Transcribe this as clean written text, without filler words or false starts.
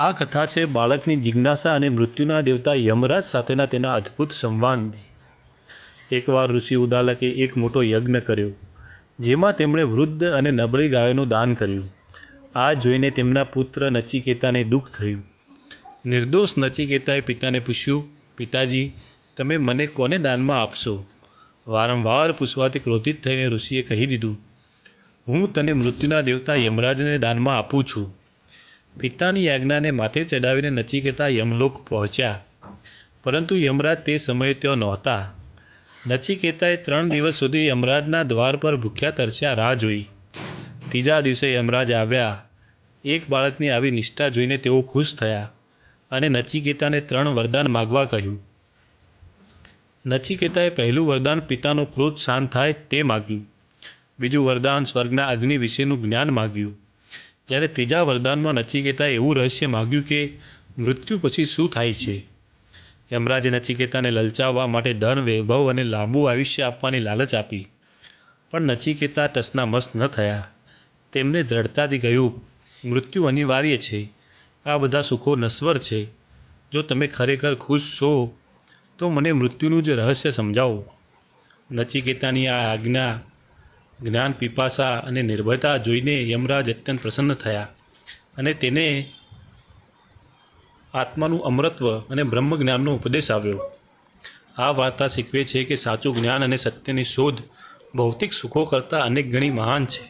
આ કથા છે બાળકની જિજ્ઞાસા અને મૃત્યુના દેવતા યમરાજ સાથેના તેના અદ્ભુત સંવાદની। એકવાર ઋષિ ઉદાલકે એક મોટો યજ્ઞ કર્યો, જેમાં તેમણે વૃદ્ધ અને નબળી ગાયોનું દાન કર્યું। આ જોઈને તેમના પુત્ર નચિકેતાને દુઃખ થયું। નિર્દોષ નચિકેતાએ પિતાને પૂછ્યું, પિતાજી, તમે મને કોને દાનમાં આપશો? વારંવાર પૂછવાથી ક્રોધિત થઈને ઋષિએ કહી દીધું, હું તને મૃત્યુના દેવતા યમરાજને દાનમાં આપું છું। પિતાની આજ્ઞાને માથે ચડાવીને નચિકેતા યમલોક પહોંચ્યા, પરંતુ યમરાજ તે સમયે ત્યાં નહોતા। નચિકેતાએ 3 દિવસ સુધી યમરાજના દ્વાર પર ભૂખ્યા તરસ્યા રાહ જોઈ। ત્રીજા દિવસે યમરાજ આવ્યા। એક બાળકની આવી નિષ્ઠા જોઈને તેઓ ખુશ થયા અને નચિકેતાને 3 વરદાન માગવા કહ્યું। નચિકેતાએ પહેલું વરદાન પિતાનો ક્રોધ શાંત થાય તે માગ્યું, બીજું વરદાન સ્વર્ગના અગ્નિ વિશેનું જ્ઞાન માગ્યું, જ્યારે ત્રીજા વરદાનમાં નચિકેતાએ એવું રહસ્ય માગ્યું કે મૃત્યુ પછી શું થાય છે। યમરાજે નચિકેતાને લલચાવવા માટે ધન, વૈભવ અને લાંબુ આયુષ્ય આપવાની લાલચ આપી, પણ નચિકેતા ટસના મસ ન થયા। તેમને દ્રઢતાથી કહ્યું, મૃત્યુ અનિવાર્ય છે, આ બધા સુખો નશ્વર છે। જો તમે ખરેખર ખુશ છો તો મને મૃત્યુનું જ રહસ્ય સમજાવો। નચિકેતાની આ આજ્ઞા, જ્ઞાન પીપાસા અને નિર્ભયતા જોઈને યમરાજ અત્યંત પ્રસન્ન થયા અને તેને આત્માનું અમરત્વ અને બ્રહ્મજ્ઞાનનો ઉપદેશ આવ્યો। આ વાર્તા શીખવે છે કે સાચું જ્ઞાન અને સત્યની શોધ ભૌતિક સુખો કરતાં અનેક ગણી મહાન છે।